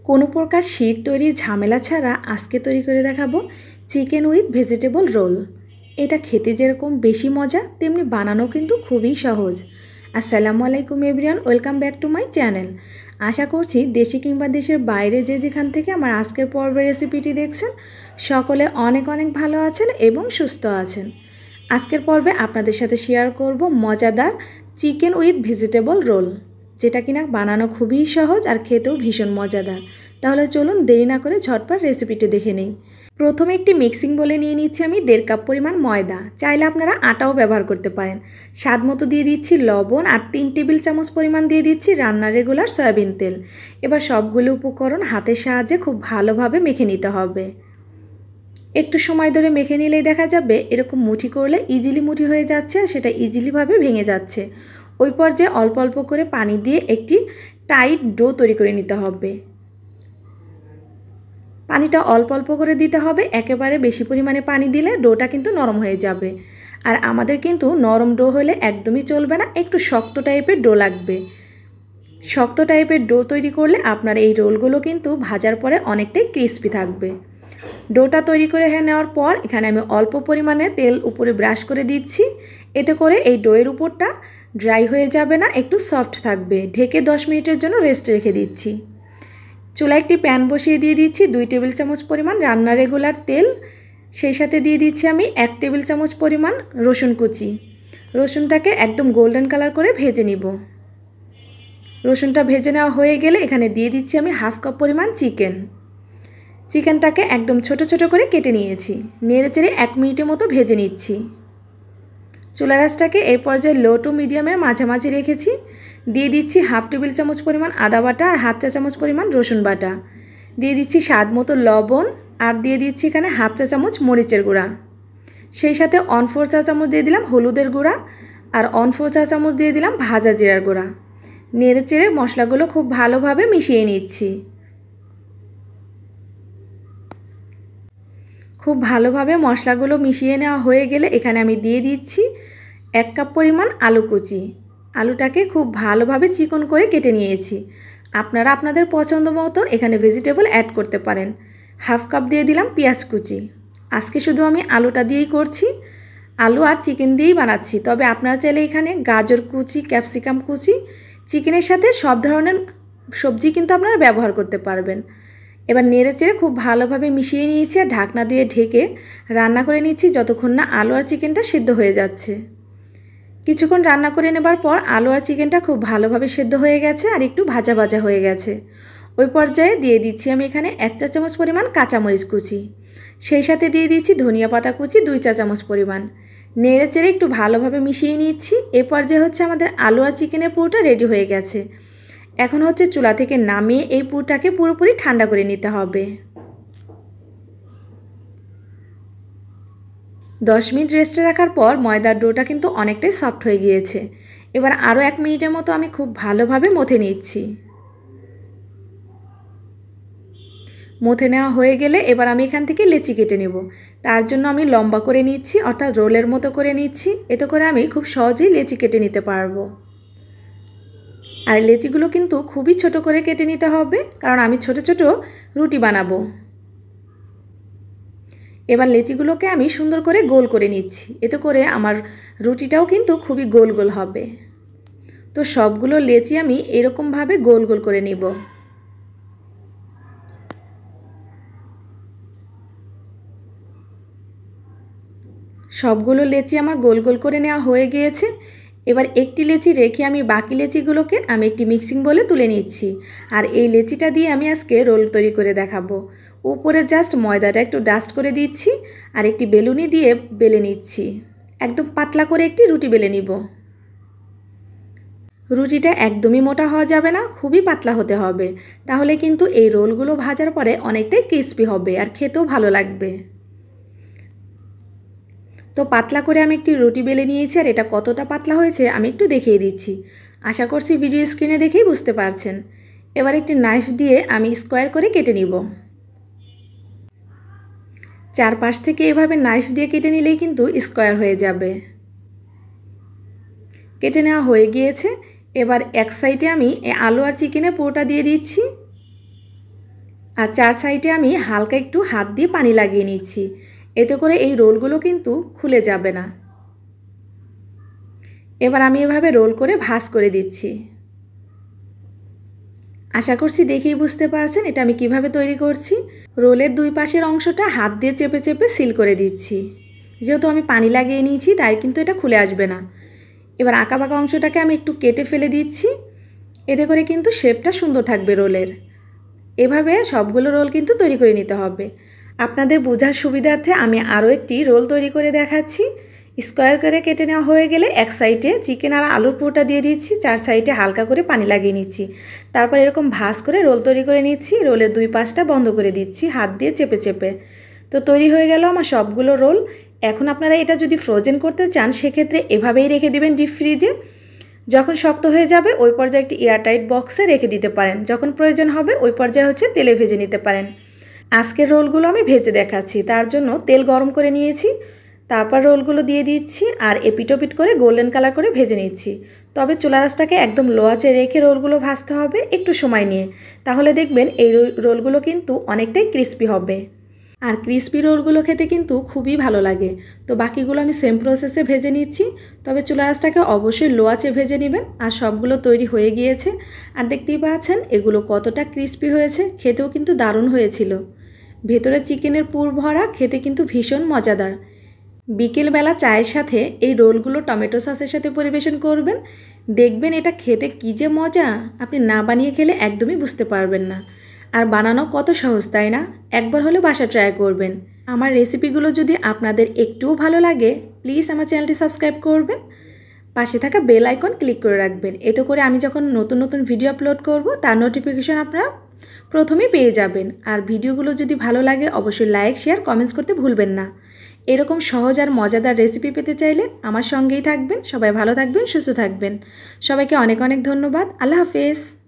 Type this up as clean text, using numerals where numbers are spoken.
কোনো প্রকার শিট তৈরির ঝামেলা ছাড়া আজকে তৈরি করে দেখাবো চিকেন উইথ ভেজিটেবল রোল। এটা খেতে যেরকম বেশি মজা তেমনি বানানো কিন্তু খুবই সহজ। আসসালামু আলাইকুম everyone, welcome back to my channel. আশা করছি দেশে কিংবা দেশের বাইরে যে যেখান থেকে আমার আজকের পর্বের রেসিপিটি দেখছেন সকলে অনেক অনেক ভালো আছেন এবং সুস্থ আছেন। আজকের পর্বে আপনাদের সাথে শেয়ার করব মজাদার চিকেন উইথ ভেজিটেবল রোল, যেটা কিনা বানানো খুবই সহজ আর খেতেও ভীষণ মজাদার। তাহলে চলুন দেরি না করে ঝটপট রেসিপিটি দেখে নেই। প্রথমে একটি মিক্সিং বলে নিয়ে নিচ্ছি আমি 1.5 কাপ পরিমাণ ময়দা, চাইলে আপনারা আটাও ব্যবহার করতে পারেন। স্বাদ মতো দিয়ে দিচ্ছি লবণ আর 3 টেবিল চামচ পরিমাণ দিয়ে দিচ্ছি রান্নার রেগুলার সয়াবিন তেল। এবার সবগুলো উপকরণ হাতের সাহায্যে খুব ভালোভাবে মেখে নিতে হবে। একটু সময় ধরে মেখে নিলেই দেখা যাবে এরকম মুঠি করলে ইজিলি মুঠি হয়ে যাচ্ছে আর সেটা ইজিলিভাবে ভেঙে যাচ্ছে। ওই পর্যায়ে অল্প অল্প করে পানি দিয়ে একটি টাইট ডো তৈরি করে নিতে হবে। পানিটা অল্প অল্প করে দিতে হবে, একেবারে বেশি পরিমাণে পানি দিলে ডোটা কিন্তু নরম হয়ে যাবে। আর আমাদের কিন্তু নরম ডো হলে একদমই চলবে না, একটু শক্ত টাইপের ডো লাগবে। শক্ত টাইপের ডো তৈরি করলে আপনার এই রোলগুলো কিন্তু ভাজার পরে অনেকটাই ক্রিস্পি থাকবে। ডোটা তৈরি করে নেওয়ার পর এখানে আমি অল্প পরিমাণে তেল উপরে ব্রাশ করে দিচ্ছি। এতে করে এই ডোয়ের উপরটা ড্রাই হয়ে যাবে না, একটু সফট থাকবে। ঢেকে 10 মিনিটের জন্য রেস্ট রেখে দিচ্ছি। চুলায় একটি প্যান বসিয়ে দিয়ে দিচ্ছি 2 টেবিল চামচ পরিমাণ রান্নার রেগুলার তেল। সেই সাথে দিয়ে দিচ্ছি আমি 1 টেবিল চামচ পরিমাণ রসুন কুচি। রসুনটাকে একদম গোল্ডেন কালার করে ভেজে নিব। রসুনটা ভেজে নেওয়া হয়ে গেলে এখানে দিয়ে দিচ্ছি আমি 1/2 কাপ পরিমাণ চিকেনটাকে একদম ছোট ছোট করে কেটে নিয়েছি। নেড়েচেড়ে 1 মিনিটের মতো ভেজে নিচ্ছি। চুলার আঁচটাকে এই পর্যায়ে লো টু মিডিয়ামের মাঝামাঝি রেখেছি। দিয়ে দিচ্ছি 1/2 টেবিল চামচ পরিমাণ আদা বাটা আর 1/2 চা চামচ পরিমাণ রসুন বাটা। দিয়ে দিচ্ছি স্বাদ মতো লবণ আর দিয়ে দিচ্ছি এখানে 1/2 চা চামচ মরিচের গুঁড়া। সেই সাথে 1/4 চা চামচ দিয়ে দিলাম হলুদের গুঁড়া আর 1/4 চা চামচ দিয়ে দিলাম ভাজা জিরার গুঁড়া। নেড়েচেড়ে মশলাগুলো খুব ভালোভাবে মিশিয়ে নিচ্ছি। খুব ভালোভাবে মশলাগুলো মিশিয়ে নেওয়া হয়ে গেলে এখানে আমি দিয়ে দিচ্ছি 1 কাপ পরিমাণ আলু কুচি। আলুটাকে খুব ভালোভাবে চিকন করে কেটে নিয়েছি। আপনারা আপনাদের পছন্দ মতো এখানে ভেজিটেবল অ্যাড করতে পারেন। 1/2 কাপ দিয়ে দিলাম পেঁয়াজ কুচি। আজকে শুধু আমি আলুটা দিয়েই করছি, আলু আর চিকেন দিয়েই বানাচ্ছি। তবে আপনারা চাইলে এখানে গাজর কুচি, ক্যাপসিকাম কুচি, চিকেনের সাথে সব ধরনের সবজি কিন্তু আপনারা ব্যবহার করতে পারবেন। এবার নেড়েচেড়ে খুব ভালোভাবে মিশিয়ে নিয়েছি আর ঢাকনা দিয়ে ঢেকে রান্না করে নিচ্ছি যতক্ষণ না আলু আর চিকেনটা সিদ্ধ হয়ে যাচ্ছে। কিছুক্ষণ রান্না করে নেবার পর আলু আর চিকেনটা খুব ভালোভাবে সিদ্ধ হয়ে গেছে আর একটু ভাজা ভাজা হয়ে গেছে। ওই পর্যায়ে দিয়ে দিচ্ছি আমি এখানে 1 চা চামচ পরিমাণ কাঁচামরিচ কুচি। সেই সাথে দিয়ে দিচ্ছি ধনিয়া পাতা কুচি 2 চা চামচ পরিমাণ। নেড়েচেড়ে একটু ভালোভাবে মিশিয়ে নিচ্ছি। এ পর্যায়ে হচ্ছে আমাদের আলু আর চিকেনের পুরোটা রেডি হয়ে গেছে। এখন হচ্ছে চুলা থেকে নামিয়ে এই পুরটাকে পুরোপুরি ঠান্ডা করে নিতে হবে। 10 মিনিট রেস্টে রাখার পর ময়দার ডোটা কিন্তু অনেকটাই সফট হয়ে গিয়েছে। এবার আরও 1 মিনিটের মতো আমি খুব ভালোভাবে মথে নিচ্ছি। মথে নেওয়া হয়ে গেলে এবার আমি এখান থেকে লেচি কেটে নেব। তার জন্য আমি লম্বা করে নিচ্ছি, অর্থাৎ রোলের মতো করে নিচ্ছি। এতে করে আমি খুব সহজেই লেচি কেটে নিতে পারবো। আর লেচিগুলো কিন্তু খুবই ছোট করে কেটে নিতে হবে, কারণ আমি ছোট ছোট রুটি বানাবো। এবার লেচিগুলোকে আমি সুন্দর করে গোল করে নিচ্ছি। এতে করে আমার রুটিটাও কিন্তু খুবই গোল গোল হবে। তো সবগুলো লেচি আমি এরকমভাবে গোল গোল করে নিব। সবগুলো লেচি আমার গোল গোল করে নেওয়া হয়ে গিয়েছে। এবার একটি লেচি রেখে আমি বাকি লেচিগুলোকে আমি একটি মিক্সিং বলে তুলে নিচ্ছি। আর এই লেচিটা দিয়ে আমি আজকে রোল তৈরি করে দেখাবো। উপরে জাস্ট ময়দাটা একটু ডাস্ট করে দিচ্ছি আর একটি বেলুনি দিয়ে বেলে নিচ্ছি। একদম পাতলা করে একটি রুটি বেলে নিব। রুটিটা একদমই মোটা হওয়া যাবে না, খুবই পাতলা হতে হবে। তাহলে কিন্তু এই রোলগুলো ভাজার পরে অনেকটাই ক্রিস্পি হবে আর খেতেও ভালো লাগবে। তো পাতলা করে আমি একটি রুটি বেলে নিয়েছি আর এটা কতটা পাতলা হয়েছে আমি একটু দেখিয়ে দিচ্ছি। আশা করছি ভিডিও স্ক্রিনে দেখেই বুঝতে পারছেন। এবার একটি নাইফ দিয়ে আমি স্কোয়ার করে কেটে নিব। চারপাশ থেকে এভাবে নাইফ দিয়ে কেটে নিলেই কিন্তু স্কোয়ার হয়ে যাবে। কেটে নেওয়া হয়ে গিয়েছে। এবার এক সাইডে আমি আলু আর চিকেনের পুরোটা দিয়ে দিচ্ছি। আর 4 সাইডে আমি হালকা একটু হাত দিয়ে পানি লাগিয়ে নিচ্ছি, এতে করে এই রোলগুলো কিন্তু খুলে যাবে না। এবার আমি এভাবে রোল করে ভাঁজ করে দিচ্ছি। আশা করছি দেখেই বুঝতে পারছেন এটা আমি কিভাবে তৈরি করছি। রোলের দুই পাশের অংশটা হাত দিয়ে চেপে চেপে সিল করে দিচ্ছি। যেহেতু আমি পানি লাগিয়ে নিয়েছি তাই কিন্তু এটা খুলে আসবে না। এবার আঁকাবাঁকা অংশটাকে আমি একটু কেটে ফেলে দিচ্ছি, এতে করে কিন্তু শেপটা সুন্দর থাকবে রোলের। এভাবে সবগুলো রোল কিন্তু তৈরি করে নিতে হবে। আপনাদের বোঝার সুবিধার্থে আমি আরও একটি রোল তৈরি করে দেখাচ্ছি। স্কোয়ার করে কেটে নেওয়া হয়ে গেলে এক সাইডে চিকেন আর আলুর পুরোটা দিয়ে দিচ্ছি, 4 সাইডে হালকা করে পানি লাগিয়ে নিচ্ছি। তারপর এরকম ভাঁজ করে রোল তৈরি করে নিচ্ছি। রোলের দুই পাশটা বন্ধ করে দিচ্ছি হাত দিয়ে চেপে চেপে। তো তৈরি হয়ে গেল আমার সবগুলো রোল। এখন আপনারা এটা যদি ফ্রোজেন করতে চান সেক্ষেত্রে এভাবেই রেখে দিবেন ডিপ ফ্রিজে। যখন শক্ত হয়ে যাবে ওই পর্যায়ে একটি এয়ারটাইট বক্সে রেখে দিতে পারেন। যখন প্রয়োজন হবে ওই পর্যায়ে তেলে ভেজে নিতে পারেন। আজকের রোলগুলো আমি ভেজে দেখাচ্ছি, তার জন্য তেল গরম করে নিয়েছি। তারপর রোলগুলো দিয়ে দিচ্ছি আর এপিটোপিট করে গোল্ডেন কালার করে ভেজে নিচ্ছি। তবে চুলা আঁচটাকে একদম লো আঁচে রেখে রোলগুলো ভাজতে হবে একটু সময় নিয়ে, তাহলে দেখবেন এই রোলগুলো কিন্তু অনেকটাই ক্রিস্পি হবে। আর ক্রিস্পি রোলগুলো খেতে কিন্তু খুবই ভালো লাগে। তো বাকিগুলো আমি সেম প্রসেসে ভেজে নিচ্ছি, তবে চুলা আঁচটাকে অবশ্যই লো আঁচে ভেজে নেবেন। আর সবগুলো তৈরি হয়ে গিয়েছে, আর দেখতেই পাচ্ছেন এগুলো কতটা ক্রিস্পি হয়েছে, খেতেও কিন্তু দারুণ হয়েছিল। ভেতরে চিকেনের পুর ভরা, খেতে কিন্তু ভীষণ মজাদার। বিকেলবেলা চায়ের সাথে এই রোলগুলো টমেটো সসের সাথে পরিবেশন করবেন, দেখবেন এটা খেতে কী যে মজা, আপনি না বানিয়ে খেলে একদমই বুঝতে পারবেন না। আর বানানো কত সহজ তাই না? একবার হলে বাসা ট্রাই করবেন। আমার রেসিপিগুলো যদি আপনাদের একটুও ভালো লাগে প্লিজ আমার চ্যানেলটি সাবস্ক্রাইব করবেন, পাশে থাকা বেল আইকন ক্লিক করে রাখবেন। এতে করে আমি যখন নতুন নতুন ভিডিও আপলোড করব তার নোটিফিকেশন আপনারা প্রথমেই পেয়ে যাবেন। আর ভিডিওগুলো যদি ভালো লাগে অবশ্যই লাইক শেয়ার কমেন্টস করতে ভুলবেন না। এরকম সহজ আর মজাদার রেসিপি পেতে চাইলে আমার সঙ্গেই থাকবেন। সবাই ভালো থাকবেন, সুস্থ থাকবেন। সবাইকে অনেক অনেক ধন্যবাদ। আল্লাহ হাফেজ।